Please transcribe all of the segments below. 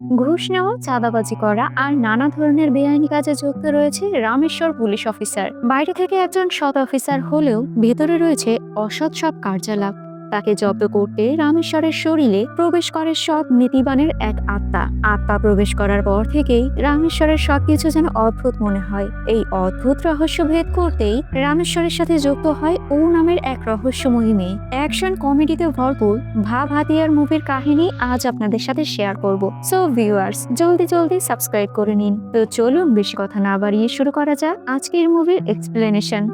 ঘুষ নেওয়া, চাঁদাবাজি করা আর নানা ধরনের বেআইনি কাজে যুক্ত রয়েছে রামেশ্বর পুলিশ অফিসার। বাইরে থেকে একজন সৎ অফিসার হলেও ভেতরে রয়েছে অসৎ সব কার্যকলাপ। তাকে জব্দ করতে রামেশ্বরের শরীরে প্রবেশ করে সৎ নীতিবানের এক আত্মা। আত্মা প্রবেশ করার পর থেকেই রামেশ্বরের সবকিছু যেন অদ্ভুত মনে হয়। এই অদ্ভুত রহস্য ভেদ করতেই রামেশ্বরের সাথে যুক্ত হয় ও নামের এক রহস্যময়ী মেয়ে। অ্যাকশন কমেডিতে ভরপুর ভাব হাতিয়ার মুভির কাহিনী আজ আপনাদের সাথে শেয়ার করব। সো ভিউয়ার্স, জলদি জলদি সাবস্ক্রাইব করে নিন। তো চলুন বেশি কথা না বাড়িয়ে শুরু করা যাক আজকের মুভির এক্সপ্লেনেশন।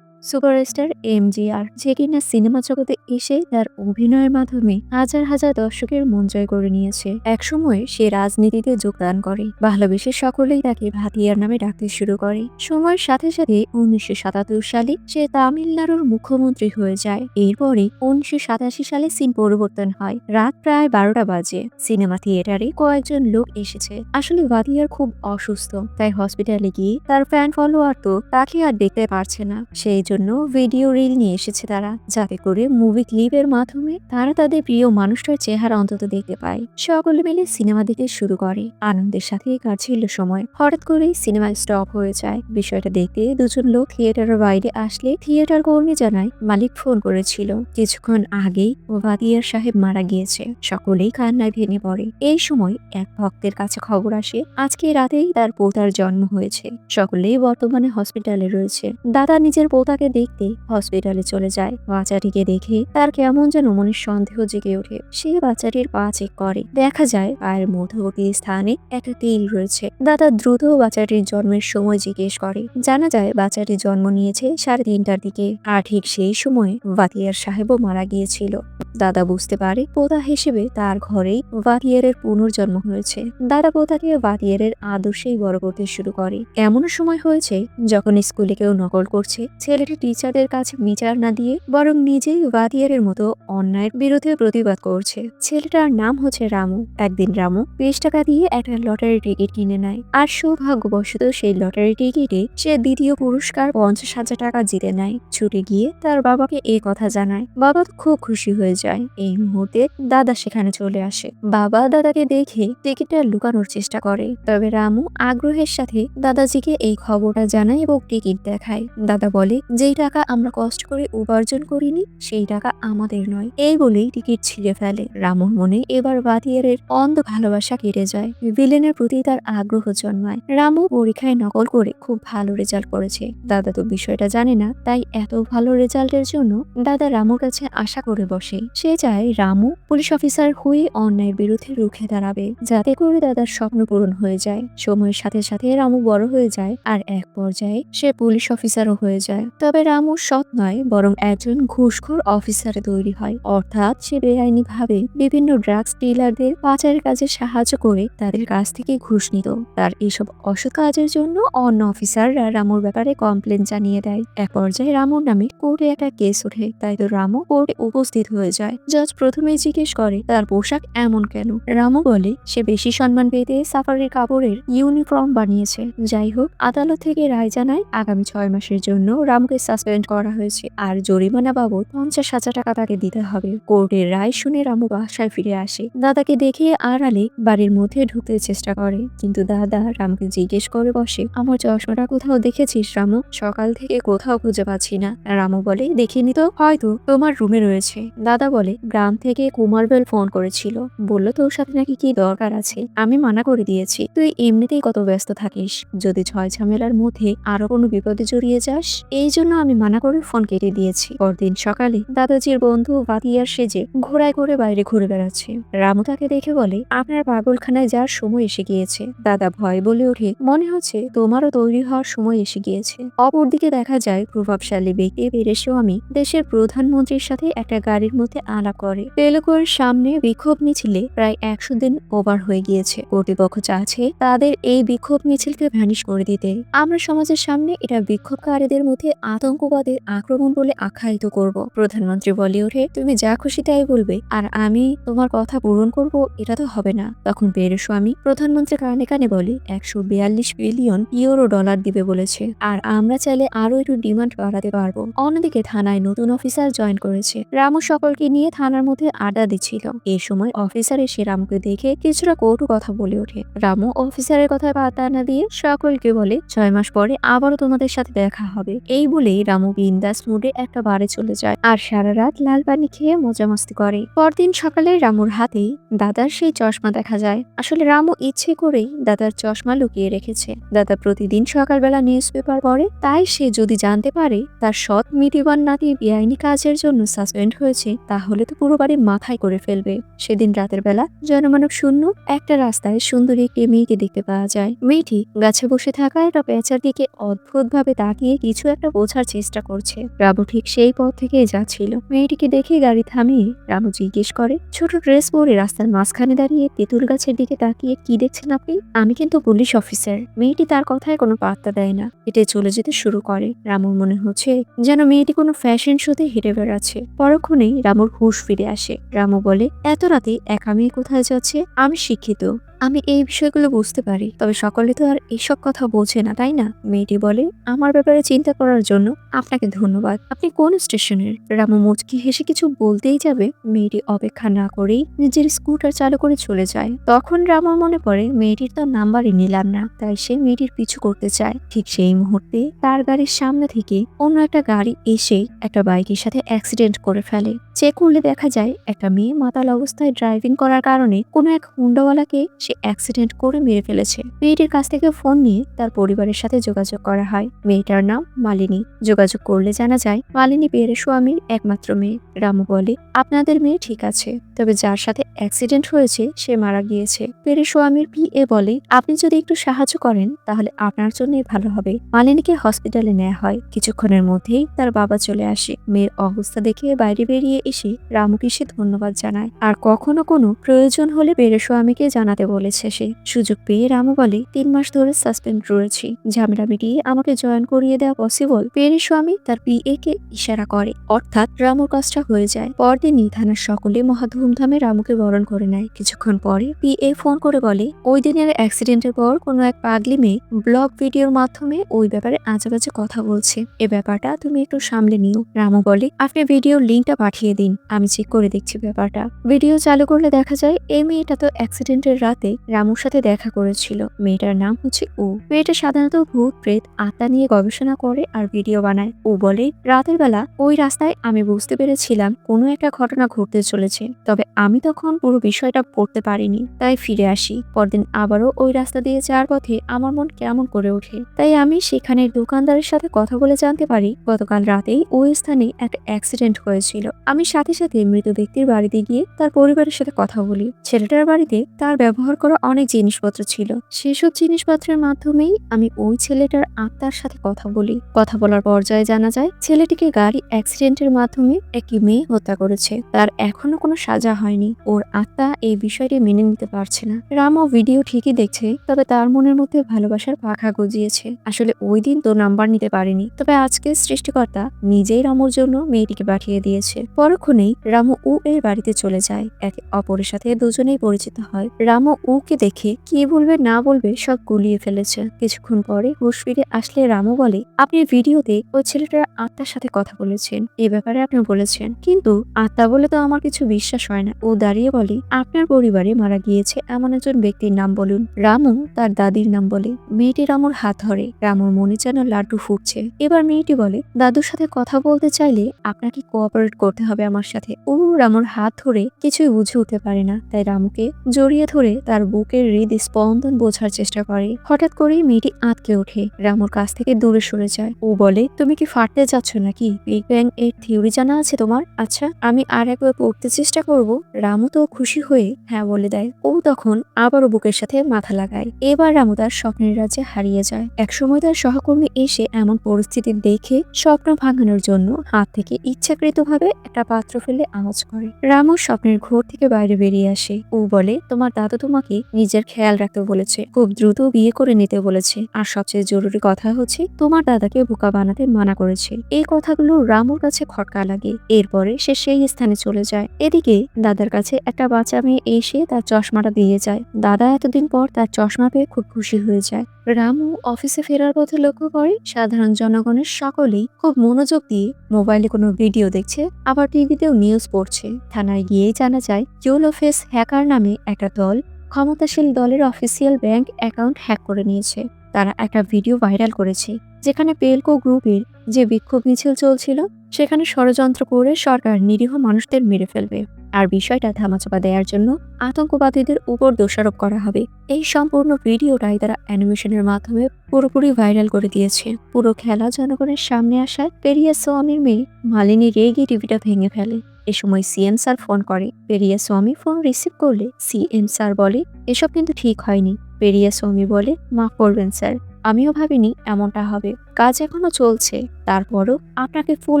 সুপারস্টার এমজিআর, যে কিনা সিনেমা জগতে এসে তার অভিনয়ের মাধ্যমে হাজার হাজার দর্শকের মন জয় করে নিয়েছে। একসময় সে রাজনীতিতে যোগদান করে, ভালোবেসে সকলেই তাকে ভাতিয়ার নামে ডাকতে শুরু করে। সময়ের সাথে সাথে 1977 সালে সে তামিলনাড়ুর মুখ্যমন্ত্রী হয়ে যায়। এরপরে 1987 সালে সিন পরিবর্তন হয়। রাত প্রায় 12টা বাজে। সিনেমা থিয়েটারে কয়েকজন লোক এসেছে। আসলে ভাতিয়ার খুব অসুস্থ, তাই হসপিটালে গিয়ে তার ফ্যান ফলোয়ার তো তাকে আর দেখতে পারছে না। সেই জন্য ভিডিও রিল নিয়ে এসেছে তারা, যাতে করে মুভি ক্লিপের মাধ্যমে তারা তাদের প্রিয় মানুষটার চেহারা অন্তত দেখতে পায়। সকলে মিলে সিনেমা দেখতে শুরু করে, আনন্দের সাথে কাটছিল সময়। হঠাৎ করেই সিনেমা স্টপ হয়ে যায়। বিষয়টা দেখতে দুজন লোক থিয়েটারের বাইরে আসলে থিয়েটার কর্মী জানায় মালিক ফোন করেছিল কিছুক্ষণ আগেই ভাতিয়ার সাহেব মারা গিয়েছে। সকলেই কান্নায় ভেঙে পড়ে। এই সময় এক ভক্তের কাছে খবর আসে আজকে রাতেই তার পোতার জন্ম হয়েছে। সকলেই বর্তমানে হসপিটালে রয়েছে। দাদা নিজের পোতাকে দেখতে হসপিটালে চলে যায়। বাচ্চাটিকে দেখে তার কেমন যেন মনের সন্দেহ জেগে ওঠে। সে বাচ্চাটির পা চেক করে, দেখা যায় পায়ের মধ্যবর্তী স্থানে একটা তিল রয়েছে। দাদা দ্রুত বাচ্চাটির জন্মের সময় জিজ্ঞেস করে। জানা যায় বাচ্চাটি জন্ম নিয়েছে 3:30টার দিকে, আর ঠিক সেই সময় ভাতিয়ার সাহেবও মারা গিয়েছিল। দাদা বুঝতে পারে পোতা হিসেবে তার ঘরেই ভাতিয়ারের পুনর্জন্ম হয়েছে। দাদা পোতাকে ভাতিয়ারের আদর্শেই বড় করতে শুরু করে। এমন সময় হয়েছে যখন স্কুলে কেউ নকল করছে, ছেলেটি টিচারদের কাছে বিচার না দিয়ে বরং নিজেই ভাতিয়ারের মতো অন্যায়ের বিরুদ্ধে প্রতিবাদ করছে। ছেলেটার নাম হচ্ছে রামু। একদিন রামু 20 টাকা দিয়ে একটা লটারি টিকিট কিনে নেয়, আর সৌভাগ্যবশত সেই লটারি টিকিটে সে দ্বিতীয় পুরস্কার 50,000 টাকা জিতে নেয়। ছুটে গিয়ে তার বাবাকে এই কথা জানায়। বাবা খুব খুশি হয়ে যায়। এই মুহূর্তে দাদা সেখানে চলে আসে। বাবা দাদাকে দেখে টিকিটটা লুকানোর চেষ্টা করে, তবে রামু আগ্রহের সাথে দাদাজিকে এই খবরটা জানায় এবং টিকিট দেখায়। দাদা বলে, যেই টাকা আমরা কষ্ট করে উপার্জন করিনি সেই টাকা আমাদের নয়। এই বলেই টিকিট ছিঁড়ে ফেলে। রামুর মনে এবার ভাতিয়ারের অন্ধ ভালোবাসা কেটে যায়। ভিলেনের প্রতি তার আগ্রহ জন্মায়। রামু পরীক্ষায় নকল করে খুব ভালো রেজাল্ট করেছে। দাদা তো বিষয়টা জানে না, তাই এত ভালো রেজাল্টের জন্য দাদা রামুর কাছে আশা করে বসে। সে চায় রামু পুলিশ অফিসার হয়ে অন্যায়ের বিরুদ্ধে রুখে দাঁড়াবে, যাতে করে দাদার স্বপ্ন পূরণ হয়ে যায়। সময়ের সাথে সাথে রামু বড় হয়ে যায়, আর এক পর্যায়ে সে পুলিশ অফিসারও হয়ে যায়। তবে রামু সৎ নয়, বরং একজন ঘুষখোর অফিসারে তৈরি হয়। অর্থাৎ সে বেআইনি ভাবে বিভিন্ন ড্রাগস ডিলারদের পাচারের কাজে সাহায্য করে তাদের কাছ থেকে ঘুষ নিত। তার এসব অসৎ কাজের জন্য অন্য অফিসাররা রামুর ব্যাপারে কমপ্লেন জানিয়ে দেয়। এক পর্যায়ে রামুর নামে কোর্টে একটা কেস ওঠে, তাই তো রামু কোর্টে উপস্থিত হয়ে যায়। জাজ প্রথমেই জিজ্ঞেস করে তার পোশাক এমন কেন। রামু বলে সে বেশি সম্মান পেতে সাফারির কাপড়ের ইউনিফর্ম বানিয়েছে। যাই হোক, আদালত থেকে রায় জানায় আগামী 6 মাসের জন্য রামুকে সাসপেন্ড করা হয়েছে, আর জরিমানা বাবদ 50,000 টাকা তাকে দিতে হবে। কোর্টের রায় শুনে রামু বাসায় ফিরে আসে। দাদাকে দেখে আড়ালে বাড়ির মধ্যে ঢুকতে চেষ্টা করে, কিন্তু দাদা রামুকে জিজ্ঞেস করে বসে, আমার চশমাটা কোথাও দেখেছিস রামু? সকাল থেকে কোথাও খুঁজে পাচ্ছি না। রামু বলে, দেখিনি তো, হয়তো তোমার রুমে রয়েছে। দাদা বলে, গ্রাম থেকে কুমারবেল ফোন করেছিল, বলল তোর সাথে নাকি কি দরকার আছে। আমি মানা করে দিয়েছি, তুই এমনিতেই কত ব্যস্ত থাকিস, যদি ঝয় ঝামেলার মধ্যে আরো কোনো বিপদে জড়িয়ে যাস, এই জন্য আমি মানা করে ফোন কেটে দিয়েছি। পরদিন সকালে দাদাজির বন্ধু ভাতিয়ার সেজে ঘোড়ায় করে বাইরে ঘুরে বেড়াচ্ছে। রামু তাকে দেখে বলে, আপনার পাগলখানায় যাওয়ার সময় এসে গিয়েছে। দাদা ভয় বলে ওঠে, মনে হচ্ছে তোমারও তৈরি হওয়ার সময় এসে গিয়েছে। অপরদিকে দেখা যায় প্রভাবশালী ব্যক্তি বীরেস্বামী দেশের প্রধানমন্ত্রীর সাথে একটা গাড়ির মধ্যে আলাপ করে। তেলেগুয়ের সামনে বিক্ষোভ মিছিলে প্রায় 100 দিন ওভার হয়ে গিয়েছে। কর্তৃপক্ষ চাচ্ছে তাদের এই বিক্ষোভ মিছিলকে ভ্যানিশ করে দিতে। আমরা সমাজের সামনে এটা বিক্ষোভকারীদের মধ্যে আতঙ্কবাদের আক্রমণ বলে আখ্যায়িত করব। প্রধানমন্ত্রী বলে ওঠে, তুমি যা খুশি তাই বলবে আর আমি তোমার কথা পূরণ করব, এটা তো হবে না। তখন পেরেস্বামী প্রধানমন্ত্রী কানে কানে বলে 142 বিলিয়ন ইউরো ডলার দিবে বলেছে, আর আমরা চাইলে আরো একটু ডিমান্ড বাড়াতে পারবো। অন্যদিকে থানায় নতুন অফিসার জয়েন করেছে। রামু সকলকে নিয়ে থানার মধ্যে আড্ডা দিচ্ছিল। এই সময় অফিসার এসে রামুকে দেখে কিছুটা কটু কথা বলে ওঠে। রামু অফিসারের কথায় পাত্তা না দিয়ে সকলকে বলে 6 মাস পরে আবারও তোমাদের সাথে দেখা হবে। এই বলেই রামু বিন্দাস মুডে একটা বারে চলে যায় আর সারা রাত লাল পানি খেয়ে মজামস্তি করে। পরদিন সকালে রামুর হাতেই দাদার সেই চশমা দেখা যায়। আসলে রামু ইচ্ছে করেই দাদার চশমা লুকিয়ে রেখেছে। দাদা প্রতিদিন সকালবেলা নিউজ পেপার পড়ে, তাই সে যদি জানতে পারে তার সৎ মিতিবান নাতি বেআইনি কাজের জন্য সাসপেন্ড হয়েছে, তাহলে তো পুরো বাড়ি মাথায় করে ফেলবে। সেদিন রাতের বেলা জনমানব শূন্য একটা রাস্তায় সুন্দরী একটি মেয়েকে দেখতে পাওয়া যায়। মেয়েটি গাছে বসে থাকা একটা পেঁচার দিকে অদ্ভুতভাবে তাকিয়ে কিছু একটা বোঝার চেষ্টা করছে। রামু ঠিক সেই পথ থেকে যাচ্ছিল। মেয়েটিকে দেখে গাড়ি থামিয়ে রামু জিজ্ঞেস করে, ছোট ড্রেস পরে রাস্তার মাঝখানে দাঁড়িয়ে তেঁতুল গাছের দিকে তাকিয়ে কি দেখছেন আপনি? আমি কিন্তু পুলিশ অফিসার। মেয়েটি তার কথায় কোনো পাত্তা দেয় না, হেঁটে চলে যেতে শুরু করে। রামুর মনে হচ্ছে যেন মেয়েটি কোনো ফ্যাশন শোতে হেঁটে বেড়াচ্ছে। পরক্ষণেই রামুর হুঁশ ফিরে আসে। রামু বলে, এত রাতে একা মেয়ে কোথায় যাচ্ছে? আমি শিক্ষিত, আমি এই বিষয়গুলো বুঝতে পারি, তবে সকলে তো আর এসব কথা বোঝে না, তাই না? মেয়েটি বলে, আমার ব্যাপারে চিন্তা করার জন্য আপনাকে ধন্যবাদ। আপনি কোন স্টেশনের? রামু মুচকি হেসে কিছু বলতেই যাবে, মেয়েটি অপেক্ষা না করেই নিজের স্কুটার চালু করে চলে যায়। তখন রামুর মনে পড়ে মেয়েটির তো নাম্বারই নিলাম না, তাই সে মেয়েটির পিছু করতে চায়। ঠিক সেই মুহূর্তে তার গাড়ির সামনে থেকে অন্য একটা গাড়ি এসে একটা বাইকের সাথে অ্যাক্সিডেন্ট করে ফেলে। চেক করলে দেখা যায় একটা মেয়ে মাতাল অবস্থায় ড্রাইভিং করার কারণে কোনো এক হুন্ডাওয়ালাকে সে অ্যাক্সিডেন্ট করে মেরে ফেলেছে। মেয়েটির কাছ থেকে ফোন নিয়ে তার পরিবারের সাথে যোগাযোগ করা হয়। মেয়েটার নাম মালিনী। যোগাযোগ করলে জানা যায় মালিনী পেরেস্বামীর একমাত্র মেয়ে। রামু বলে, আপনাদের মেয়ে ঠিক আছে, তবে যার সাথে অ্যাক্সিডেন্ট হয়েছে সে মারা গিয়েছে। পেরেস্বামীর পিএ বলে, আপনি যদি একটু সাহায্য করেন তাহলে আপনার জন্যই ভালো হবে। মালিনীকে হসপিটালে নেওয়া হয়। কিছুক্ষণের মধ্যেই তার বাবা চলে আসে। মেয়ের অবস্থা দেখে বাইরে বেরিয়ে এসে রামুকে সে ধন্যবাদ জানায়, আর কখনো কোনো প্রয়োজন হলে পেরেস্বামীকে জানাতে বলেছে সে। সুযোগ পেয়ে রামু বলে, 3 মাস ধরে সাসপেন্ড রয়েছি, ঝামেলা মিটিয়ে আমাকে জয়েন করিয়ে দেওয়া পসিবল? পেরেস্বামী তার পিএ কে ইশারা করে, অর্থাৎ রামুর কাজটা হয়ে যায়। পরদিনই থানার সকলে মহা ধুমধামে রামুকে বরণ করে নেয়। কিছুক্ষণ পরে পিএ ফোন করে বলে, ওই দিনের অ্যাক্সিডেন্টের পর কোনো এক পাগলি মেয়ে ব্লগ ভিডিওর মাধ্যমে ওই ব্যাপারে আজেবাজে কথা বলছে, এ ব্যাপারটা তুমি একটু সামলে নিও। রামু বলে, আপনি ভিডিওর লিঙ্কটা পাঠিয়ে দিন, আমি চেক করে দেখছি ব্যাপারটা। ভিডিও চালু করলে দেখা যায় এই মেয়েটা তো অ্যাক্সিডেন্টের রাতে রামুর সাথে দেখা করেছিল। মেয়েটার নাম হচ্ছে ও। মেয়েটা সাধারণত ভূত প্রেত আত্মা নিয়ে গবেষণা করে আর ভিডিও বানায়। ও বলে, রাতের বেলা ওই রাস্তায় আমি বুঝতে পেরেছিলাম কোনো একটা ঘটনা ঘটতে চলেছে, তবে আমি তখন পুরো বিষয়টা পড়তে পারিনি, তাই ফিরে আসি। পরদিন আবারও ওই রাস্তা দিয়ে যাওয়ার পথে আমার মন কেমন করে ওঠে, তাই আমি সেখানের দোকানদারের সাথে কথা বলে জানতে পারি গতকাল রাতেই ওই স্থানে একটা অ্যাক্সিডেন্ট হয়েছিল। আমি সাথে সাথে মৃত ব্যক্তির বাড়িতে গিয়ে তার পরিবারের সাথে কথা বলি। ছেলেটার বাড়িতে তার ব্যবহার করা অনেক জিনিসপত্র ছিল। সেসব জিনিসপত্রের মাধ্যমেই আমি ওই ছেলেটার আত্মার সাথে কথা বলি। কথা বলার পর্যায়ে জানা যায় ছেলেটিকে গাড়ি অ্যাক্সিডেন্টের মাধ্যমে একটি মেয়ে হত্যা করেছে। তার এখনো কোনো সাজা হয়নি। ওর আত্মা এই বিষয়টি মেনে নিতে পারছে না। রামও ভিডিও ঠিকই দেখছে, তবে তার মনের মধ্যে ভালোবাসার পাখা গজিয়েছে। আসলে ওই দিন তো নাম্বার নিতে পারেনি, তবে আজকে সৃষ্টিকর্তা নিজেই রামুর জন্য মেয়েটিকে পাঠিয়ে দিয়েছে। পরক্ষণেই রামু উ এর বাড়িতে চলে যায়। একে অপরের সাথে দুজনেই পরিচিত হয়। রামু উকে দেখে কি বলবে না বলবে সব গুলিয়ে ফেলেছে। কিছুক্ষণ পরে হুঁশ ফিরে আসলে রামু বলে, আপনি ভিডিওতে ওই ছেলেটার আত্মার সাথে কথা বলেছেন, এ ব্যাপারে আপনি বলেছেন, কিন্তু আত্মা বলে তো আমার কিছু বিশ্বাস হয় না। ও দাঁড়িয়ে বলে, আপনার পরিবারে মারা গিয়েছে এমন একজন ব্যক্তির নাম বলুন। রামু তার দাদির নাম বলে। মেয়েটি রামুর হাত ধরে। রামুর মনে যেন লাড্ডু ফুটছে। এবার মেয়েটি বলে, দাদুর সাথে কথা বলতে চাইলে আপনাকে কোঅপারেট করতে হবে আমার সাথে। ও রামুর হাত ধরে কিছুই বুঝে উঠতে পারে না, তাই রামুকে জড়িয়ে ধরে তার বুকের হৃদ স্পন্দন বোঝার চেষ্টা করে। হঠাৎ করেই মেয়েটি আঁতকে ওঠে, রামুর কাছ থেকে দূরে সরে যায়। ও বলে, তুমি কি ফাটতে যাচ্ছ নাকি? বিগ ব্যাং এর থিওরি জানা আছে তোমার? আচ্ছা, আমি আর একবার পড়তে চেষ্টা করব। রামু তো খুশি হয়ে হ্যাঁ বলে দেয়। ও তখন আবারও বুকের সাথে মাথা লাগায়। এবার রামু তার স্বপ্নের রাজ্যে হারিয়ে যায়। একসময় তার সহকর্মী এসে এমন পরিস্থিতি দেখে স্বপ্ন ভাঙানোর জন্য হাত থেকে ইচ্ছাকৃতভাবে একটা পাত্র ফেলে আওয়াজ করে। রামু স্বপ্নের ঘোর থেকে বাইরে বেরিয়ে আসে। ও বলে, তোমার দাদু তোমাকে নিজের খেয়াল রাখতে বলেছে, খুব দ্রুত বিয়ে করে নিতে বলেছে, আর সবচেয়ে জরুরি কথা হচ্ছে তোমার দাদাকে বোকা বানাতে মানা করেছে। এই কথাগুলো রামুর কাছে খটকা লাগে। এরপরে সে সেই স্থানে চলে যায়। এদিকে দাদার কাছে একটা বাচ্চা মেয়ে এসে তার চশমাটা দিয়ে যায়। দাদা এতদিন পর তার চশমা পেয়ে খুব খুশি হয়ে যায়। রামু অফিসে ফেরার পথে লক্ষ্য করে সাধারণ জনগণের সকলেই খুব মনোযোগ দিয়ে মোবাইলে কোনো ভিডিও দেখছে, আবার টিভিতেও নিউজ পড়ছে। থানায় গিয়েই জানা যায় ইয়েলো ফেস হ্যাকার নামে একটা দল ক্ষমতাশীল দলের অফিসিয়াল ব্যাংক অ্যাকাউন্ট হ্যাক করে নিয়েছে। তারা একটা ভিডিও ভাইরাল করেছে যেখানে পেলকো গ্রুপের যে বিক্ষোভ মিছিল চলছিল সেখানে ষড়যন্ত্র করে সরকার নিরীহ মানুষদের মেরে ফেলবে, আর বিষয়টা ধামাচাপা দেওয়ার জন্য আতঙ্কবাদীদের উপর দোষারোপ করা হবে। এই সম্পূর্ণ ভিডিওটাই তারা অ্যানিমেশনের মাধ্যমে পুরোপুরি ভাইরাল করে দিয়েছে। পুরো খেলা জনগণের সামনে আসায় পেরিয়া স্বামীর মেয়ে মালিনী রেগে টিভিটা ভেঙে ফেলে। এ সময় সিএম স্যার ফোন করে। পেরিয়া স্বামী ফোন রিসিভ করলে সিএম স্যার বলে, এসব কিন্তু ঠিক হয়নি। পেরিয়া স্বামী বলে, মাফ করবেন স্যার, আমিও ভাবিনি এমনটা হবে। কাজ এখনো চলছে, তারপরও আপনাকে ফুল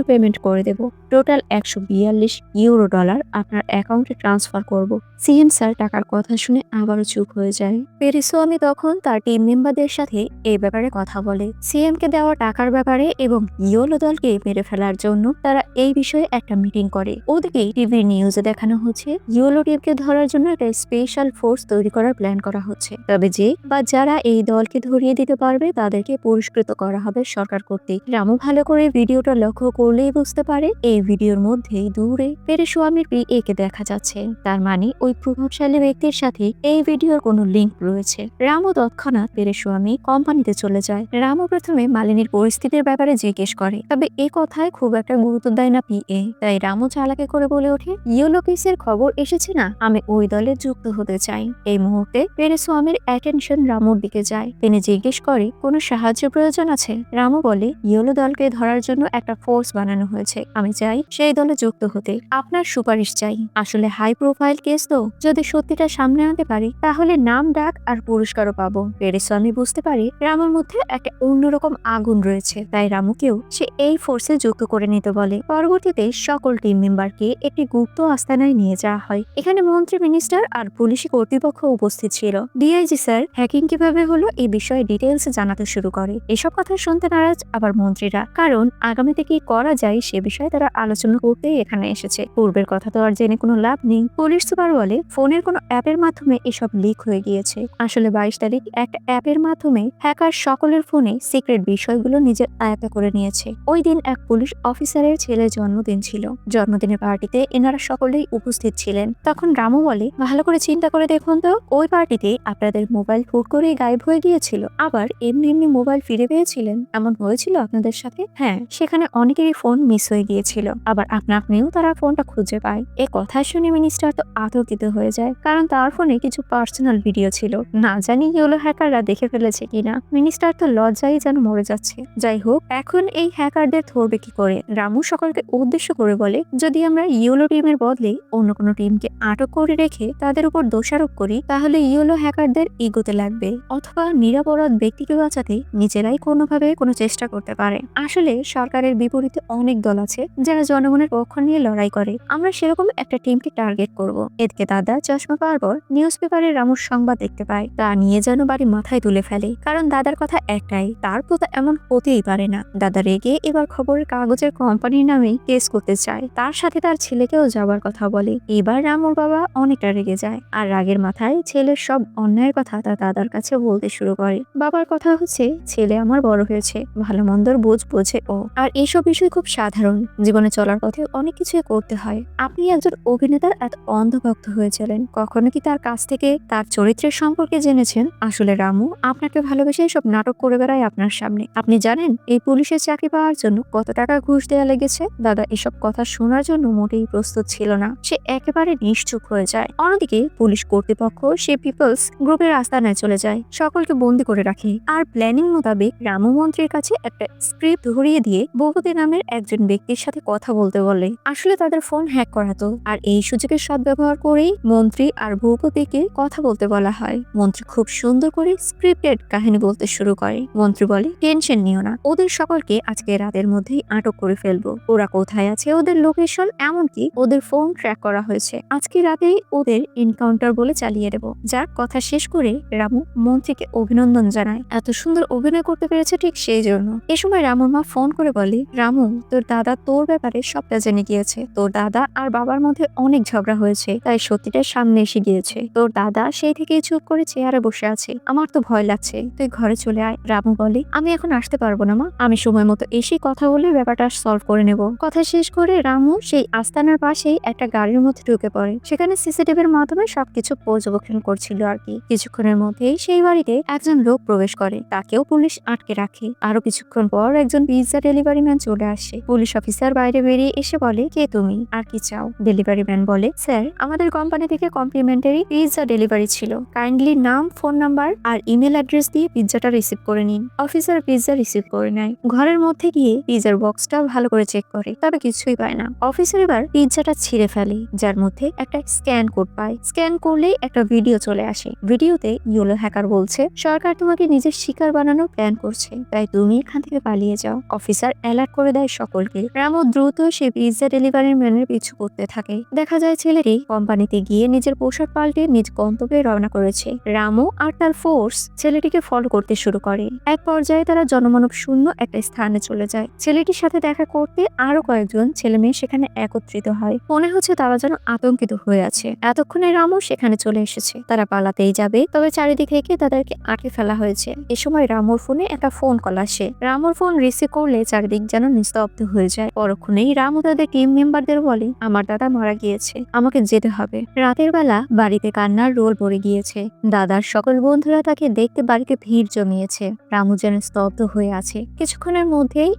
পেমেন্ট করে দেব। টোটাল 142 ইউরো ডলার আপনার অ্যাকাউন্টে ট্রান্সফার করব। সিএম স্যার টাকার কথা শুনে আবারও চুপ হয়ে যায়। পেরিসোয়ামি তখন তার টিম মেম্বারদের সাথে এই ব্যাপারে কথা বলে। সিএম কে দেওয়া টাকার ব্যাপারে এবং ইয়োলো দলকে মেরে ফেলার জন্য তারা এই বিষয়ে একটা মিটিং করে। ওদিকে টিভির নিউজে দেখানো হচ্ছে ইয়োলো টিমকে ধরার জন্য একটা স্পেশাল ফোর্স তৈরি করার প্ল্যান করা হচ্ছে। তবে যে বা যারা এই দলকে ধরিয়ে দিতে পারবে তাদেরকে পুরস্কৃত করা হবে সরকার কর্তৃক। রামু ভালো করে ভিডিওটা লক্ষ্য করলেই বুঝতে পারে এই ভিডিওর মধ্যেই দূরে পেরেস্বামীর পিএ কে দেখা যাচ্ছে। তার মানে ওই প্রভাবশালী ব্যক্তির সাথে এই ভিডিওর কোনো লিঙ্ক রয়েছে। রামু তৎক্ষণাৎ পেরেস্বামী কোম্পানিতে চলে যায়। রামু প্রথমে মালিনীর পরিস্থিতির ব্যাপারে জিজ্ঞেস করে, তবে এ কথায় খুব একটা গুরুত্ব দেয় না পিএ। তাই রামু চালাকি করে বলে ওঠে, ইয়েলো কেসের খবর এসেছে না, আমি ওই দলে যুক্ত হতে চাই। এই মুহূর্তে পেরেস্বামীর অ্যাটেনশন রামুর দিকে যায়। তিনি জিজ্ঞেস করে, কোনো সাহায্য প্রয়োজন আছে? রামু বলে, ইয়েলো দলকে ধরার জন্য একটা ফোর্স বানানো হয়েছে, আমি চাই সেই দলে যুক্ত হতে। আপনার সুপারিশ চাই। আসলে হাই প্রোফাইল কেস তো, যদি সত্যিটা সামনে আনতে পারি তাহলে নাম ডাক আর পুরস্কারও পাবো। পেরেস্বামী বুঝতে পারে রামুর মধ্যে একটা অন্যরকম আগুন রয়েছে, তাই রামুকেও সে এই ফোর্সে যুক্ত করে নিতে বলে। পরবর্তীতে সকল টিম মেম্বারকে একটি গুপ্ত আস্তানায় নিয়ে যাওয়া হয়। এখানে মন্ত্রী, মিনিস্টার আর পুলিশি কর্তৃপক্ষ উপস্থিত ছিল। ডিআইজি স্যার হ্যাকিং কিভাবে হলো এই বিষয়ে ডিটেলস জানাতে শুরু করে। এসব কথা শুনতে নারাজ আবার মন্ত্রীরা, কারণ আগামীতে কি করা যায় সে বিষয়ে তারা আলোচনা করতেই এখানে এসেছে। পূর্বের কথা তো আর জেনে কোনো লাভ নেই। পুলিশ সুপার বলে, ফোনের কোনো অ্যাপের মাধ্যমে এসব লিক হয়ে গিয়েছে। আসলে 22 তারিখ একটা অ্যাপের মাধ্যমে হ্যাকার সকলের ফোনে সিক্রেট বিষয়গুলো নিজের আয়ত্তে করে নিয়েছে। ওই দিন এক পুলিশ অফিসারের ছেলের জন্মদিন ছিল। জন্মদিনের পার্টিতে এনারা সকলেই উপস্থিত ছিলেন। তখন রামু বলে, ভালো করে চিন্তা করে দেখুন তো, ওই পার্টিতে আপনাদের মোবাইল হুট করেই গায়েব হয়ে গিয়েছিল, আবার এমনি এমনি মোবাইল ফিরে পেয়েছিলেন, এমন হয়েছিল আপনাদের সাথে? হ্যাঁ, সেখানে অনেকেরই ফোন মিস হয়ে গিয়েছিল, আবার আপনিও তারা ফোনটা খুঁজে পায়। এ কথা শুনে মিনিস্টার তো আতঙ্কিত হয়ে যায়, কারণ তার ফোনে কিছু পার্সোনাল ভিডিও ছিল, না জানি ইয়েলো হ্যাকাররা দেখে ফেলেছে কিনা। মিনিস্টার তো লজ্জায় যেন মরে যাচ্ছে। যাই হোক, এখন এই হ্যাকারদের ধরবে কি করে? রামু সকলকে উদ্দেশ্য করে বলে, যদি আমরা ইয়েলো টিমের বদলে অন্য কোনো টিমকে আটক করে রেখে তাদের উপর দোষারোপ করি তাহলে ইয়েলো হ্যাকারদের ইগোতে লাগবে, অথবা নিরাপরাধ ব্যক্তিকে বাঁচাতে নিজেরাই কোনোভাবে কোনো চেষ্টা করতে পারে। আসলে সরকারের বিপরীতে অনেক দল আছে যারা জনগণের পক্ষ নিয়ে লড়াই করে। আমরা সেরকম একটা টিমকে টার্গেট করব। এদিকে দাদা চশমা পাওয়ার পর নিউজ পেপারে রামুর সংবাদ দেখতে পায়। তা নিয়ে যেন বাড়ি মাথায় তুলে ফেলে, কারণ দাদার কথা একটাই, তার তো এমন হতেই পারে না। দাদা রেগে এবার খবরের কাগজের কোম্পানির নামে কেস করতে চায়। তার সাথে তার ছেলেকেও যাওয়ার কথা বলে। এবার রামুর বাবা অনেকটা রেগে যায়, আর রাগের মাথায় ছেলের সব অন্যায়ের কথা তার দাদার কাছে বলতে শুরু করে। বাবার কথা হচ্ছে, ছেলে আমার বড় হয়েছে, ভালো মন্দর বোঝে ও, আর এইসব বিষয় খুব সাধারণ, জীবনে চলার পথে অনেক কিছু করতে হয়। আপনি একজন অভিনেতার এত অন্ধভক্ত হয়েছিলেন, কখনো কি তার কাছ থেকে তার চরিত্রের সম্পর্কে জেনেছেন? আসলে রামু আপনাকে ভালোবেসে সব নাটক করে বেড়ায় আপনার সামনে। আপনি জানেন এই পুলিশের চাকরি পাওয়ার জন্য কত টাকা ঘুষ দেওয়া লেগেছে? দাদা এসব কথা শোনার জন্য মোটেই প্রস্তুত ছিল না, সে একেবারে নিশ্চুপ হয়ে যায়। অন্যদিকে পুলিশ কর্তৃপক্ষ সে পিপলস গ্রুপের আস্তানায় চলে যায়, সকলকে বন্দি করে রাখে, আর প্ল্যানিং মোতাবেক রামু মন্ত্রীর কাছে একটা স্ক্রিপ্ট ধরিয়ে দিয়ে ভূপতি নামের একজন ব্যক্তির সাথে কথা বলতে বলে। আসলে তাদের ফোন হ্যাক করাতো, আর এই সুযোগের সদ্ব্যবহার করেই মন্ত্রী আর ভূপতিকে কথা বলতে বলা হয়। মন্ত্রী খুব সুন্দর করে স্ক্রিপ্টেড কাহিনী বলতে শুরু করে। মন্ত্রী বলে, টেনশন নিও না, ওদের সকলকে আজকে রাতের মধ্যেই আটক করে ফেলবো। ওরা কোথায় আছে, ওদের লোকেশন, এমনকি ওদের ফোন ট্র্যাক করা হয়েছে। আজকে রাতেই ওদের এনকাউন্টার বলে চালিয়ে দেবো। যার কথা শেষ করে রামু মন্ত্রীকে অভিনন্দন জানায়। এত সুন্দর অভিনয় করতে পেরেছে ঠিক সে সেই জন্য। এ সময় রামুর মা ফোন করে বলে, রামু, তোর দাদা তোর ব্যাপারে সবটা জেনে গিয়েছে। তোর দাদা আর বাবার মধ্যে অনেক ঝগড়া হয়েছে, তাই সত্যিটা সামনে এসে গিয়েছে। তোর দাদা সেই থেকেই চুপ করে চেয়ারে বসে আছে। আমার তো ভয় লাগছে, তুই ঘরে চলে আয়। রামু বলে, আমি এখন আসতে পারবো না মা, আমি সময় মতো এসে কথা বলে ব্যাপারটা সলভ করে নেব। কথা শেষ করে রামু সেই আস্তানার পাশেই একটা গাড়ির মধ্যে ঢুকে পড়ে। সেখানে সিসিটিভির মাধ্যমে সবকিছু পর্যবেক্ষণ করছিল আর কি। কিছুক্ষণের মধ্যেই সেই বাড়িতে একজন লোক প্রবেশ করে, তাকেও পুলিশ আটকে রাখে। আরো কিছুক্ষণ পর একজন পিৎজা ডেলিভারি ম্যান চলে আসে। পুলিশ অফিসার বাইরে বেরিয়ে এসে বলে, কে তুমি, আর কি চাও? ডেলিভারি ম্যান বলে, স্যার, আমাদের কোম্পানি থেকে কমপ্লিমেন্টারি পিৎজা ডেলিভারি ছিল, কাইন্ডলি নাম, ফোন নাম্বার আর ইমেল অ্যাড্রেস দিয়ে পিৎজাটা রিসিভ করে নিন। অফিসার পিৎজা রিসিভ করে নেয়। ঘরের মধ্যে গিয়ে পিৎজার বক্সটা ভালো করে চেক করে, তবে কিছুই পায় না। অফিসার এবার পিৎজাটা ছিঁড়ে ফেলে, যার মধ্যে একটা স্ক্যান কোড পায়। স্ক্যান করলেই একটা ভিডিও চলে আসে। ভিডিওতে ইয়েলো হ্যাকার বলছে, সরকার তোমাকে নিজের শিকার বানানোর প্ল্যান করছে, তাই তুমি এখান থেকে পালিয়ে যাও। অফিসার অ্যালার্ট করে দেয় সকলকে। রামু দ্রুত সে পিৎজা ডেলিভারি ম্যানের পিছু করতে থাকে। দেখা যায় ছেলেটি কোম্পানিতে গিয়ে নিজের পোশাক পাল্টে নিজ গন্তব্যে রওনা করেছে। রামু আর তার ফোর্স ছেলেটিকে ফলো করতে শুরু করে। এক পর্যায়ে তারা জনমানব শূন্য একটা স্থানে চলে যায়। ছেলেটির সাথে দেখা করতে আরো কয়েকজন ছেলে মেয়ে সেখানে একত্রিত হয়। মনে হচ্ছে তারা যেন আতঙ্কিত হয়ে আছে। এতক্ষণে রামু সেখানে চলে এসেছে। তারা পালাতেই যাবে, তবে চারিদিক থেকে তাদেরকে আটকে ফেলা হয়েছে। এ সময় রামুর ফোনে একটা ফোন কল আসে। রামুর ফোন রিসিভ করলে চারিদিক যেন নিস্তব্ধ হয়ে যায়। পরক্ষণেই রামু তাদের টিম মেম্বারদের বলে, আমার দাদা মারা গিয়েছে, আমাকে যেতে হবে। রাতের বেলা বাড়িতে কান্নার রোল পড়ে গিয়েছে। দাদার সকল বন্ধুরা তাকে দেখতে বাড়িতে ভিড় জমিয়েছে। রামু যেন স্তব্ধ হয়ে আছে। কিছুক্ষণের মধ্যেই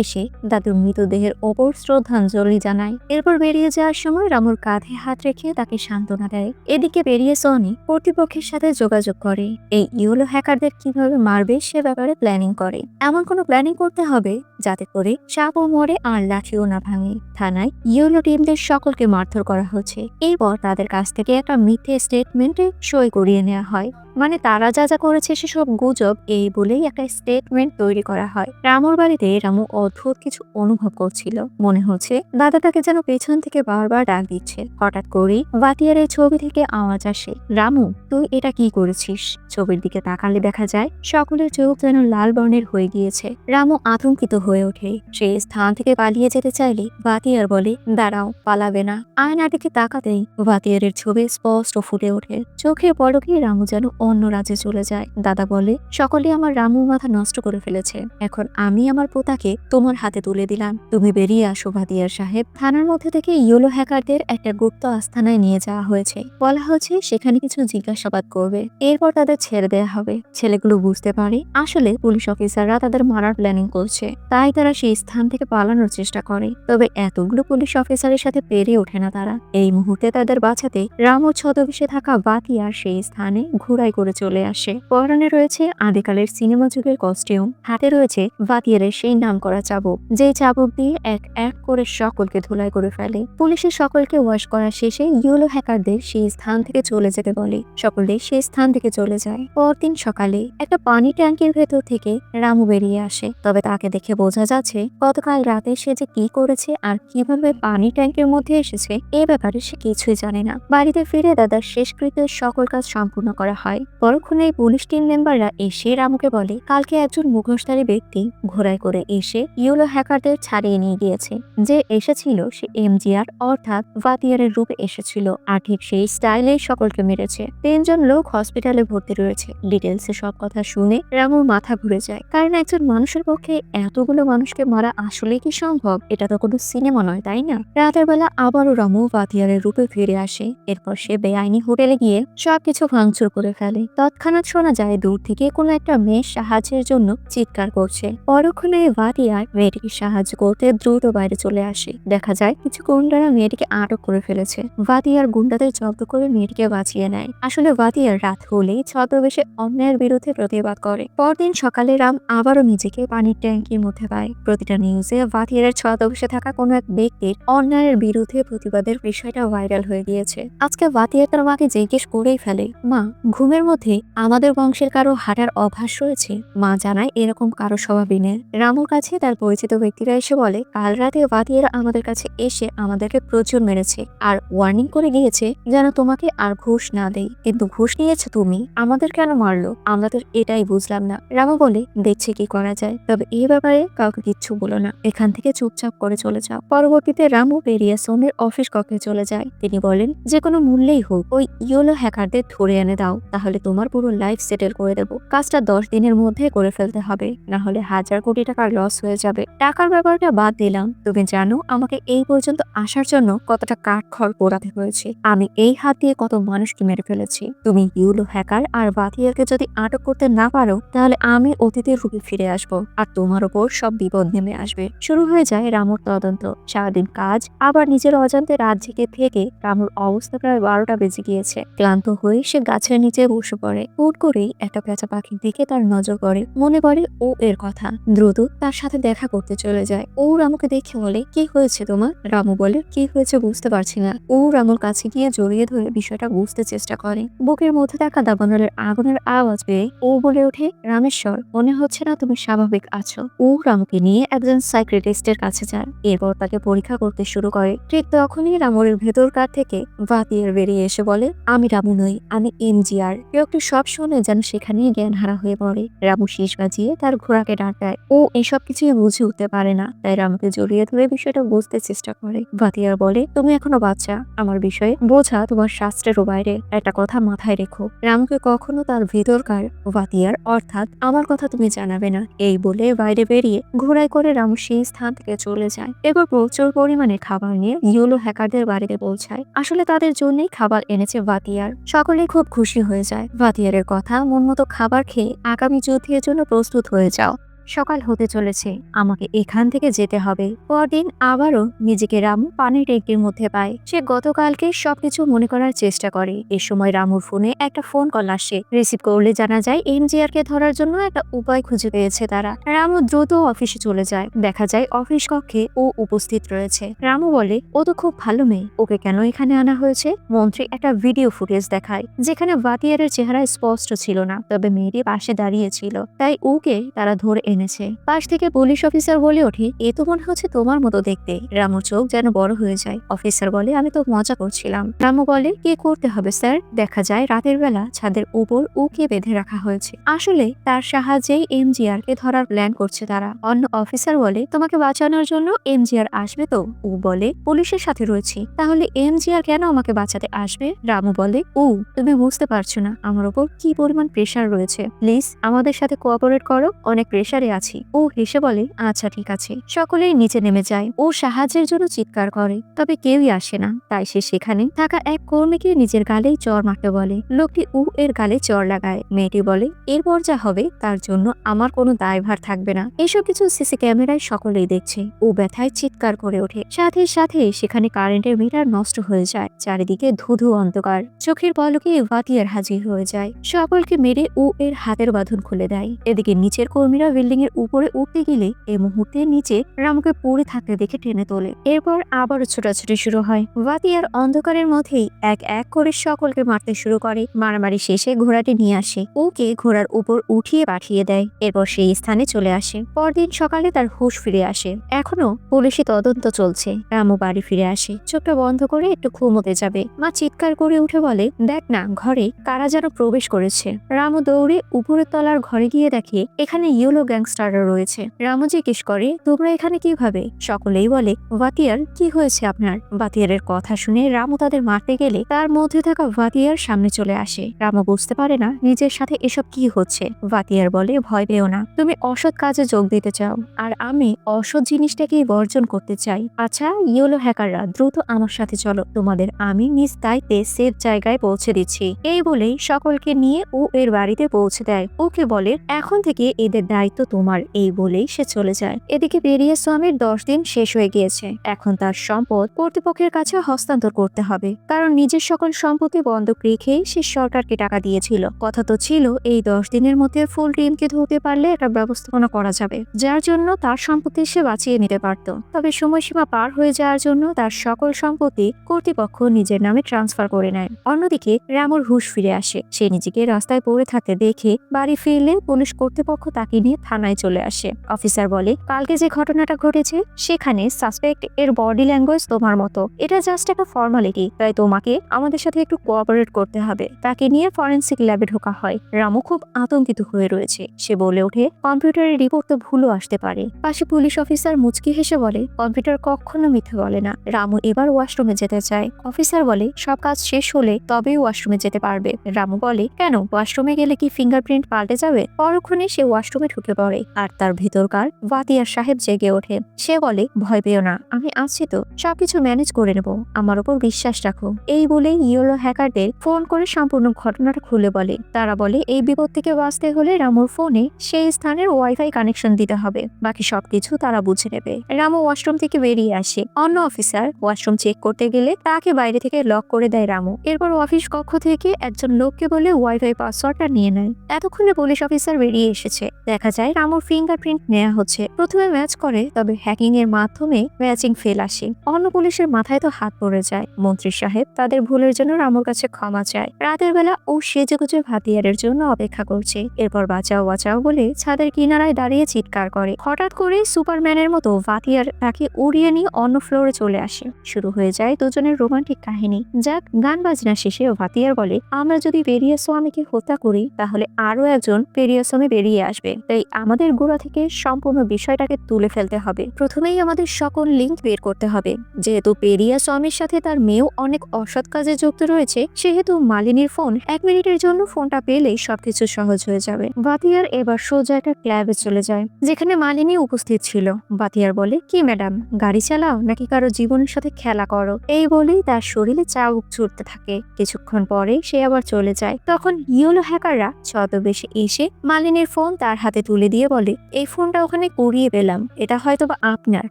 এসে দাদুর মৃতদেহের ওপর শ্রদ্ধাঞ্জলি জানায়। এরপর বেরিয়ে যাওয়ার সময় রামুর কাঁধে হাত রেখে তাকে সান্ত্বনা দেয়। এদিকে বেরিয়ে সনি কর্তৃপক্ষের সাথে যোগাযোগ করে এই ইয়েলো হ্যাকারদের কিভাবে মারবে সে ব্যাপারে প্ল্যানিং করে। এমন কোনো প্ল্যানিং করতে হবে যাতে করে সাপও মরে আর লাঠিও না ভাঙে। থানায় ইয়েলো টিমদের সকলকে মারধর করা হচ্ছে। এরপর তাদের কাছ থেকে একটা মিথ্যে স্টেটমেন্টে সই করিয়ে নেওয়া হয়। মানে তারা যা যা করেছে সেসব গুজব, এই বলেই একটা স্টেটমেন্ট তৈরি করা হয়। রামুর বাড়িতে রামু অদ্ভুত কিছু অনুভব করছিল। মনে হচ্ছে দাদা তাকে যেন পেছন থেকে বারবার ডাক দিচ্ছে। হঠাৎ করেই বাতিয়ারের ছবি থেকে আওয়াজ আসে, রামু, তুই এটা কি করেছিস? ছবির দিকে তাকালে দেখা যায় সকলের চোখ যেন লাল বর্ণের হয়ে গিয়েছে। রামু আতঙ্কিত হয়ে ওঠে। সে স্থান থেকে পালিয়ে যেতে চাইলে বাতিয়ার বলে, দাঁড়াও, পালাবে না। আয়নার দিকে তাকাতেই বাতিয়ারের ছবি স্পষ্ট ফুটে ওঠে। চোখের পলকে রামু যেন অন্য রাজ্যে চলে যায়। দাদা বলে, সকলে আমার রামুর মাথা নষ্ট করে ফেলেছে, এখন আমি আমার পোতাকে তোমার হাতে তুলে দিলাম, তুমি বেরিয়ে আসো বাতিয়ার সাহেব। থানার মধ্যে থেকে ইয়েলো হ্যাকারদের একটা গুপ্ত আস্তানায় নিয়ে যাওয়া হয়েছে। বলা হচ্ছে সেখানে কিছু জিজ্ঞাসাবাদ করবে, এরপর তাদের ছেড়ে দেওয়া হবে। ছেলেগুলো বুঝতে পারে আসলে পুলিশ অফিসাররা তাদের মারার প্ল্যানিং করছে, তাই তারা সেই স্থান থেকে পালানোর চেষ্টা করে। তবে এতগুলো পুলিশ অফিসারের সাথে পেরে ওঠে না তারা। এই মুহূর্তে তাদের বাঁচাতে রামুর ছদ্মবেশে থাকা বাতিয়ার সেই স্থানে ঘোড়ায় করে চলে আসে। পরনে রয়েছে আদিকালের সিনেমা যুগের কস্টিউম, হাতে রয়েছে বাতিয়ারের সেই নাম করা চাবুক, যে চাবুক দিয়ে এক এক করে সকলকে ধুলাই করে ফেলে। পুলিশের সকলকে ওয়াশ করা শেষে ইয়েলো হ্যাকারদের সেই স্থান থেকে চলে যেতে বলে। সকলে সেই স্থান থেকে চলে যায়। পরদিন সকালে একটা পানি ট্যাঙ্কির ভেতর থেকে রামু বেরিয়ে আসে। তবে তাকে দেখে বোঝা যাচ্ছে গতকাল রাতে সে যে কি করেছে আর কিভাবে পানি ট্যাঙ্কের মধ্যে এসেছে এ ব্যাপারে সে কিছুই জানে না। বাড়িতে ফিরে দাদার শেষকৃত্যের সকল কাজ সম্পূর্ণ করা হয়। পরক্ষণে পুলিশ টিম মেম্বাররা এসে রামুকে বলে, কালকে একজন মুখোশধারী ব্যক্তি ঘোড়ায় করে এসে ইয়েলো হ্যাকারদের ছাড়িয়ে নিয়ে গিয়েছে। যে এসেছিল সে এমজিআর অর্থাৎ বাতিয়ারের রূপে এসেছিল, আর ঠিক সেই স্টাইলে সকলকে মেরেছে। 3 জন লোক হসপিটালে ভর্তি রয়েছে। ডিটেলসে সব কথা শুনে রামুর মাথা ঘুরে যায়, কারণ একজন মানুষের পক্ষে এতগুলো মানুষকে মারা আসলে কি সম্ভব? এটা তো কোনো সিনেমা নয়, তাই না? রাতের বেলা আবারও রামু বাতিয়ারের রূপে ফিরে আসে। এরপর সে বেআইনি হোটেলে গিয়ে সবকিছু ভাঙচুর করে ফেলে। তৎক্ষণাৎ শোনা যায় দূর থেকে কোনো একটা মেয়ে সাহায্যের জন্য চিৎকার করছে। পরক্ষণে বাতিয়ার মেয়েটিকে সাহায্য করতে দ্রুত বাইরে চলে আসে। দেখা যায় কিছু গুন্ডারা মেয়েটিকে আটক করে ফেলেছে। বাতিয়ার গুন্ডাদের জব্দ করে মেয়েটিকে বাঁচিয়ে নেয়। আসলে বাতিয়ার রাত হলেই ছদ্মবেশে অন্যায়ের বিরুদ্ধে প্রতিবাদ করে। পরদিন সকালে রাম আবারও নিজেকে পানির ট্যাঙ্কির মধ্যে পায়। প্রতিটা নিউজে বাতিয়ারের ছদ্মবেশে থাকা কোনো এক ব্যক্তির অন্যায়ের বিরুদ্ধে প্রতিবাদের বিষয়টা ভাইরাল হয়ে গিয়েছে। আজকে বাতিয়ার তার মাকে জিজ্ঞেস করেই ফেলে, মা, ঘুমের তোমাদের মধ্যে আমাদের বংশের কারো হাঁটার অভ্যাস রয়েছে? মা জানায় এরকম কারো স্বভাবই নেই। রামুর কাছে তার পরিচিত ব্যক্তিরা এসে বলে কাল রাতে বাতিয়েরা আমাদের কাছে এসে আমাদেরকে প্রচুর মেরেছে আর ওয়ার্নিং করে গিয়েছে যেন তোমাকে আর ঘুষ না দেই, কিন্তু ঘুষ নিয়েছে তুমি, আমাদের কেন মারলো? আমরা তো এটাই বুঝলাম না। রামু বলে দেখছি কি করা যায়, তবে এই ব্যাপারে কাউকে কিচ্ছু বলো না, এখান থেকে চুপচাপ করে চলে যাও। পরবর্তীতে রামু পেরিয়া সোনের অফিস কক্ষে চলে যায়। তিনি বলেন যে কোনো মূল্যেই হোক ওই ইয়েলো হ্যাকারদের ধরে এনে দাও, তাহলে তোমার পুরো লাইফ সেটেল করে দেবো। কাজটা 10 দিনের মধ্যে করে ফেলতে হবে, না হলে 1000 কোটি টাকার লস হয়ে যাবে। টাকার ব্যাপারটা বাদ দিলাম, তুমি জানো আমাকে এই পর্যন্ত আসার জন্য কতটা কাঠখড় পোড়াতে হয়েছে। আমি এই হাত দিয়ে কত মানুষকে মেরে ফেলেছি। তুমি ইউলো হ্যাকার আর বাতিয়েরকে যদি আটক করতে না পারো তাহলে আমি অতীতের রূপে ফিরে আসবো আর তোমার ওপর সব বিপদ নেমে আসবে। শুরু হয়ে যায় রামুর তদন্ত। সারাদিন কাজ, আবার নিজের অজান্তে রাত জেগে থেকে রামুর অবস্থা প্রায় 12টা বেজে গিয়েছে। ক্লান্ত হয়ে সে গাছের নিচে বসে পড়ে। হুট করেই একটা পেঁচা পাখির দিকে তার নজর পড়ে। মনে পড়ে ও এর কথা। দ্রুত তার সাথে দেখা করতে চলে যায়। ও রামুকে দেখে বলে কি হয়েছে তোমার? রামু বলে কি হয়েছে বুঝতে পারছি না। ও রামুর কাছে গিয়ে জড়িয়ে ধরে বিষয়টা বুঝতে চেষ্টা করে। বুকের মধ্যে থাকা দাবানলের আগুনের আওয়াজ পেয়ে ও বলে ওঠে রামেশ্বর, মনে হচ্ছে না তুমি স্বাভাবিক আছো। ও রামুকে নিয়ে একজন সাইকিয়াট্রিস্টের কাছে যায়। এরপর তাকে পরীক্ষা করতে শুরু করে। ঠিক তখনই রামুর ভেতরকার থেকে বাতিয়ের বেরিয়ে এসে বলে আমি রামু নই, আমি এমজিআর। লোকটি সব শুনে যেন সেখানেই জ্ঞান হারা হয়ে পড়ে। রামু শীষ বাজিয়ে তার ঘোড়াকে ডাক দেয়। ও এসব কিছুই বুঝে উঠতে পারে না, তাই রামুকে জড়িয়ে ধরে বিষয়টা বুঝতে চেষ্টা করে। বাতিয়ার বলে তুমি এখনো বাচ্চা, আমার বিষয়ে বোঝা তোমার শাস্ত্রেরও বাইরে, একটা কথা মাথায় রেখো। রামুকে কখনো তার ভেতরকার বাতিয়ার অর্থাৎ আমার কথা তুমি জানাবে না। এই বলে বাইরে বেরিয়ে ঘোড়ায় করে রামু সেই স্থান থেকে চলে যায়। এরপর প্রচুর পরিমাণে খাবার নিয়ে ইয়েলো হ্যাকারদের বাড়িতে পৌঁছায়। আসলে তাদের জন্যই খাবার এনেছে বাতিয়ার। সকলেই খুব খুশি হয়ে যায়। বাতিয়ারের কথা মন মতো খাবার খেয়ে আগামী যুদ্ধের জন্য প্রস্তুত হয়ে যাও। সকাল হতে চলেছে, আমাকে এখান থেকে যেতে হবে। পরদিন আবারও নিজেকে রামু পানির ট্যাঙ্কির মধ্যে পায়। সে গতকালকে সবকিছু মনে করার চেষ্টা করে। এ সময় রামুর ফোনে একটা ফোন কল আসে। রিসিভ করলে জানা যায় এমজিআর কে ধরার জন্য একটা উপায় খুঁজে পেয়েছে তারা। রামু দ্রুত অফিসে চলে যায়। দেখা যায় অফিস কক্ষে ও উপস্থিত রয়েছে। রামু বলে ও তো খুব ভালো মেয়ে, ওকে কেন এখানে আনা হয়েছে? মন্ত্রী একটা ভিডিও ফুটেজ দেখায় যেখানে বাতিয়ারের চেহারা স্পষ্ট ছিল না, তবে মেয়েটি পাশে দাঁড়িয়েছিল, তাই ওকে তারা ধরে এনেছে। পাশ থেকে পুলিশ অফিসার বলে ওঠে এ তো মনে হচ্ছে তোমার মতো দেখতে। রামুর চোখ যেন বড় হয়ে যায়। অফিসার বলে আমি তো মজা করছিলাম। রামু বলে কি করতে হবে স্যার? দেখা যায় রাতের বেলা ছাদের উপর ওকে বেঁধে রাখা হয়েছে। আসলে তার সাহায্যেই এমজিআর কে ধরার প্ল্যান করছে তারা। অন্য অফিসার বলে তোমাকে বাঁচানোর জন্য এমজিআর আসবে তো? ও বলে পুলিশের সাথে রয়েছে, তাহলে এমজিআর কেন আমাকে বাঁচাতে আসবে? রামু বলে ও তুমি বুঝতে পারছো না আমার উপর কি পরিমাণ প্রেশার রয়েছে, প্লিজ আমাদের সাথে কোঅপারেট করো, অনেক প্রেশারে আছি। ও হেসে বলে আচ্ছা ঠিক আছে। সকলেই নিচে নেমে যায়। ও সাহায্যের জন্য চিৎকার করে, তবে কেউই আসে না। তাই সে সেখানে থাকা এক কর্মীকে নিজের গালেই চড় মারতে বলে। লোকটি ও এর গালে চড় লাগায়। মেয়েটি বলে এরপর যা হবে তার জন্য আমার কোনো দায়ভার থাকবে না। এসব কিছু সিসি ক্যামেরায় সকলেই দেখছে। ও ব্যথায় চিৎকার করে ওঠে। সাথে সাথে সেখানে কারেন্টের মিটার নষ্ট হয়ে যায়। চারিদিকে ধুধু অন্ধকার। চোখের পলকে বাতিয়ার হাজির হয়ে যায়। সকলকে মেরে ও এর হাতের বাঁধন খুলে দেয়। এদিকে নিচের কর্মীরা বিল্ডিং এর উপরে উঠতে গেলে এই মুহূর্তে নিচে রামুকে পড়ে থাকতে দেখে টেনে তোলে। এরপর আবারও ছোটাছুটি শুরু হয়। বাতিয়ার অন্ধকারের মধ্যেই এক এক করে সকলকে মারতে শুরু করে। মারামারি শেষে ঘোড়াটি নিয়ে আসে। ওকে ঘোড়ার উপর উঠিয়ে পাঠিয়ে দেয়। এরপর সেই স্থানে চলে আসে। পরদিন সকালে তার হুঁশ ফিরে আসে। এখনো পুলিশি তদন্ত চলছে। রামু বাড়ি ফিরে আসে। চোখটা বন্ধ করে একটু ঘুমোতে যাবে। মা চিৎকার করে উঠে বলে দেখ না ঘরে কারা যেন প্রবেশ করেছে। রামু দৌড়ে উপরের তলার ঘরে গিয়ে দেখে এখানে ইয়েলো গ্যাংস্টাররা রয়েছে। রামু জিজ্ঞেস করে তোমরা এখানে কিভাবে? সকলেই বলে বাতিয়ার কি হয়েছে আপনার? বাতিয়ারের কথা শুনে রামু তাদের মারতে গেলে তার মধ্যে থাকা বাতিয়ার সামনে চলে আসে। রামু বুঝতে পারে না নিজের সাথে এসব কি হচ্ছে। বাতিয়ার বলে ভয় পেও না, তুমি অসৎ কাজে যোগ দিতে চাও আর আমি অসৎ জিনিসটাকেই বর্জন করতে চাই। আচ্ছা ইয়েলো হ্যাকাররা দ্রুত আমার সাথে চলো, তোমাদের আমি নিজ দায়িত্বে সেফ জায়গায় পৌঁছে দিচ্ছি। এই বলেই সকলকে নিয়ে ও এর বাড়িতে পৌঁছে দেয়। ওকে বলে এখন থেকে এদের দায়িত্ব তোমার, এই বলেই সে চলে যায়। এদিকে পেরিয়া স্বামীর 10 দিন শেষ হয়ে গিয়েছে। এখন তার সম্পদ কর্তৃপক্ষের কাছে হস্তান্তর করতে হবে, কারণ নিজের সকল সম্পত্তি বন্ধক রেখে সে সরকারকে টাকা দিয়েছিল। কথা তো ছিল এই 10 দিনের মধ্যে ফুল টিমকে ধরতে পারলে একটা ব্যবস্থাপনা করা যাবে, যার জন্য তার সম্পত্তি সে বাঁচিয়ে নিতে পারত। তবে সময়সীমা পার হয়ে যাওয়ার জন্য তার সকল সম্পত্তি কর্তৃপক্ষ নিজের নামে ট্রান্সফার করে নেয়। অন্যদিকে রামুর হুঁশ ফিরে আসে। সে নিজেকে রাস্তায় পড়ে থাকতে দেখে বাড়ি ফিরলে পুলিশ কর্তৃপক্ষ তাকে নিয়ে থানায় চলে আসে। অফিসার বলে, কালকে যে ঘটনাটা ঘটেছে সেখানে সাসপেক্ট এর বডি ল্যাঙ্গুয়েজ তোমার মতো, এটা জাস্ট একটা ফর্মালিটি, তাই তোমাকে আমাদের সাথে একটু কোঅপারেট করতে হবে। তাকে নিয়ে ফরেন্সিক ল্যাবে ঢোকা হয়। রামু খুব আতঙ্কিত হয়ে রয়েছে। সে বলে ওঠে, কম্পিউটারের রিপোর্ট তো ভুলও আসতে পারে। পাশে পুলিশ অফিসার মুচকি হেসে বলে, কম্পিউটার কখনো মিথ্যে বলে না। রামু এবার ওয়াশরুমে যেতে চায়। অফিসার বলে, সব কাজ শেষ হলে তবেই ওয়াশরুমে যেতে পারবে। রামু বলে, কেন, ওয়াশরুমে গেলে কি ফিঙ্গারপ্রিন্ট পাল্টে যাবে? পরক্ষণে সে ওয়াশরুমে ঢুকে পড়ে আর তার ভিতরকার বাতিয়ার সাহেব জেগে ওঠে। সে বলে, ভয় পেও না, আমি আছি তো, সবকিছু ম্যানেজ করে নেব, আমার উপর বিশ্বাস রাখো। এই বলে ইয়েলো হ্যাকারদের ফোন করে সম্পূর্ণ ঘটনাটা খুলে বলে। তারা বলে, এই বিপদ থেকে বাঁচতে হলে রামুর ফোনে সেই স্থানের ওয়াইফাই কানেকশন দিতে হবে, বাকি সবকিছু তারা বুঝে নেবে। রামু ওয়াশরুম থেকে বেরিয়ে আসে। অন্য অফিসার ওয়াশরুম চেক করতে গেলে তাকে বাইরে থেকে লক করে দেয় রামু। এরপর অফিস কক্ষ থেকে একজন লোককে বলে ওয়াইফাই পাসওয়ার্ডটা নিয়ে নেয়। এতক্ষণে পুলিশ অফিসার বেরিয়ে এসেছে। দেখা যায় রামুর ফিঙ্গারপ্রিন্ট নেওয়া হচ্ছে। প্রথমে ম্যাচ করে, তবে হ্যাকিং এর মাধ্যমে ম্যাচিং ফেল আসে। অন্য পুলিশের মাথায় তো হাত পড়ে যায়। মন্ত্রী সাহেব তাদের ভুলের জন্য রামুর কাছে ক্ষমা চায়। রাতের বেলা ও সেজেগুজে ভাতিয়ারের জন্য অপেক্ষা করছে। এরপর বাঁচাও বাঁচাও বলে ছাদের কিনারায় দাঁড়িয়ে চিৎকার করে। হঠাৎ করে সুপারম্যানের মতো ভাতিয়ার তাকে উড়িয়ে নিয়ে অন্য ফ্লোরে চলে আসে। শুরু হয়ে যায় দুজনের রোমান্টিক কাহিনী। যাক, গান বাজনা শেষে ভাতিয়ার বলে, আমরা যদি পেরিয়া স্বামীকে হত্যা করি তাহলে আরো একজন পেরিয়া স্বামী বেরিয়ে আসবে, তাই আমাদের গোড়া থেকে সম্পূর্ণ বিষয়টাকে তুলে ফেলতে হবে। প্রথমেই আমাদের সকল লিঙ্ক বের করতে হবে। যেহেতু পেরিয়া স্বামীর সাথে তার মেয়েও অনেক অসৎ কাজে যুক্ত রয়েছে, সেহেতু মালিনীর ফোন 1 মিনিটের জন্য ফোনটা পেলেই সবকিছু সহজ হয়ে যাবে। বাতিয়ার এবার সোজা একটা ক্লাবে চলে যায়, যেখানে মালিনী উপস্থিত ছিল। বাতিয়ার বলে, কি ম্যাডাম, গাড়ি চালাও নাকি কারো জীবনের সাথে খেলা করো? এই বলেই তার শরীরে চাবুক ছুটতে থাকে। কিছুক্ষণ পরে সে আবার চলে যায়। তখন ইয়েলো হ্যাকাররা ছদ্মবেশে এসে মালিনীর ফোন তার হাতে তুলে দিয়ে বলে, এই ফোনটা ওখানে কুড়িয়ে পেলাম, এটা হয়তোবা আপনার।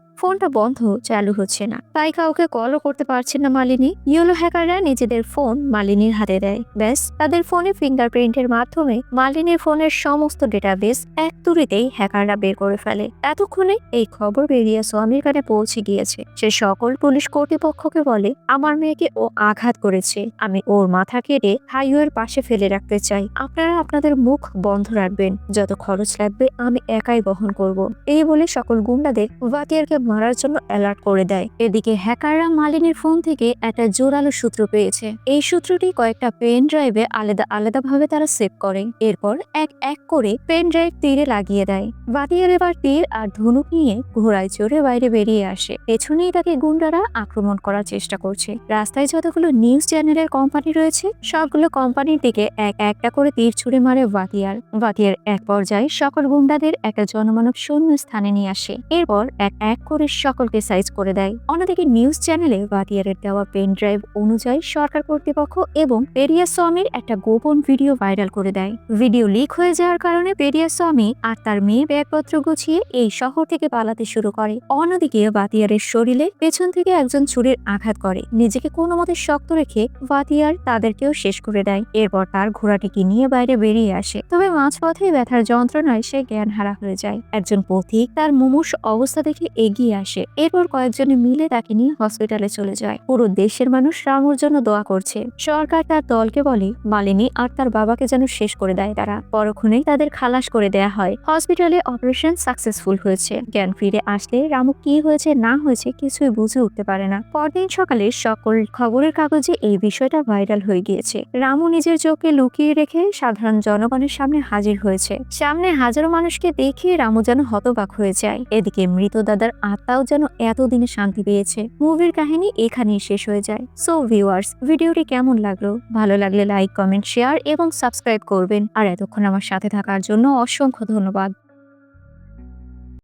ফোনটা বন্ধ, চালু হচ্ছে না, তাই কাউকে কলও করতে পারছেন না মালিনী। ইয়েলো হ্যাকাররা নিজেদের ফোন মালিনীর হাতে দেয়। ব্যাস, তাদের ফোনে ফিঙ্গারপ্রিন্টের মাধ্যমে মালিনীর ফোনের সমস্ত ডেটাবেস এক তুড়িতেই হ্যাকাররা বের করে ফেলে। এতক্ষণে এই খবর পেরিয়া স্বামীর কানে পৌঁছে গিয়েছে। সে সকল পুলিশ কর্তৃপক্ষকে বলে, আমার মেয়েকে ও আঘাত করেছে, আমি ওর মাথা কেটে হাইওয়ের পাশে ফেলে রাখতে চাই। আপনারা আপনাদের মুখ বন্ধ রাখবেন, যত খরচ লাগবে আমি একাই বহন করব। এই বলে সকল গুন্ডাদের ভাতিয়ারকে মারার জন্য অ্যালার্ট করে দেয়। এদিকে হ্যাকাররা মালিনীর ফোন থেকে একটা জোরালো সূত্র পেয়েছে। এই সূত্রটি কয়েকটা পেন ড্রাইভে আলাদা আলাদা ভাবে তারা সেভ করে। এরপর এক এক করে পেন ড্রাইভ তীরে লাগিয়ে দেয়। ভাতিয়ার এবার তীর আর ধনুক নিয়ে ঘোড়ায় চড়ে বাইরে বেরিয়ে আসে। পেছনেই তাকে গুন্ডারা আক্রমণ করার চেষ্টা করছে। রাস্তায় যতগুলো নিউজ চ্যানেলের কোম্পানি রয়েছে সবগুলো কোম্পানির দিকে এক একটা করে তীর ছুড়ে মারে ভাতিয়ার। ভাতিয়ার এক পর্যায়ে সকল গুন্ডাদের একটা জনমানব শূন্য স্থানে নিয়ে আসে। এরপর এক এক করে সকলকে সাইজ করে দেয়। অন্যদিকে নিউজ চ্যানেলে ভাতিয়ারের দেওয়া পেন ড্রাইভ অনুযায়ী সরকার কর্তৃপক্ষ এবং পেরিয়া স্বামীর একটা গোপন ভিডিও ভাইরাল করে দেয়। ভিডিও লিক হয়ে যাওয়ার কারণে পেরিয়া স্বামী আর তার মেয়ে ব্যাগপত্র গুছিয়ে এই শহর থেকে পালাতে শুরু করে। অন্যদিকে ভাতিয়ারের শরীরে পেছন থেকে একজন ছুরির আঘাত করে। নিজেকে কোনো মতে শক্ত রেখে ভাতিয়ার তাদেরকেও শেষ করে দেয়। এরপর তার ঘোড়াটিকে নিয়ে বাইরে বেরিয়ে আসে। তবে মাঝপথে ব্যথার যন্ত্রণায় সে জ্ঞান হারা হয়ে যায়। একজন পথিক তার মুমূর্ষু অবস্থা দেখে এগিয়ে আসে। এরপর কয়েকজনে মিলে তাকে নিয়ে হসপিটালে চলে যায়। পুরো দেশের মানুষ রামুর জন্য দোয়া করছে। সরকার তার দলকে বলে মালিনী আর তার বাবাকে যেন শেষ করে দেয় তারা। পরক্ষণেই তাদের খালাস করে দেয়া হয়। হসপিটালে অপারেশন সাকসেসফুল হয়েছে। জ্ঞান ফিরে আসলে রামু কি হয়েছে না হয়েছে কিছুই বুঝে উঠতে পারে না। পরদিন সকালে সকল খবরের কাগজে এই বিষয়টা ভাইরাল হয়ে গিয়েছে। রামু নিজের চোখে লুকিয়ে রেখে সাধারণ জনগণের সামনে হাজির হয়েছে। সামনে হাজারো মানুষকে দেখে রামু যেন হতবাক হয়ে যায়। এদিকে মৃত দাদার আত্মাও যেন এতদিনে শান্তি পেয়েছে। মুভির কাহিনী এখানেই শেষ হয়ে যায়। সো ভিউয়ার্স, ভিডিওটি কেমন লাগলো? ভালো লাগলে লাইক, কমেন্ট, শেয়ার এবং সাবস্ক্রাইব করবেন। আর এতক্ষণ আমার সাথে থাকার জন্য অসংখ্য ধন্যবাদ।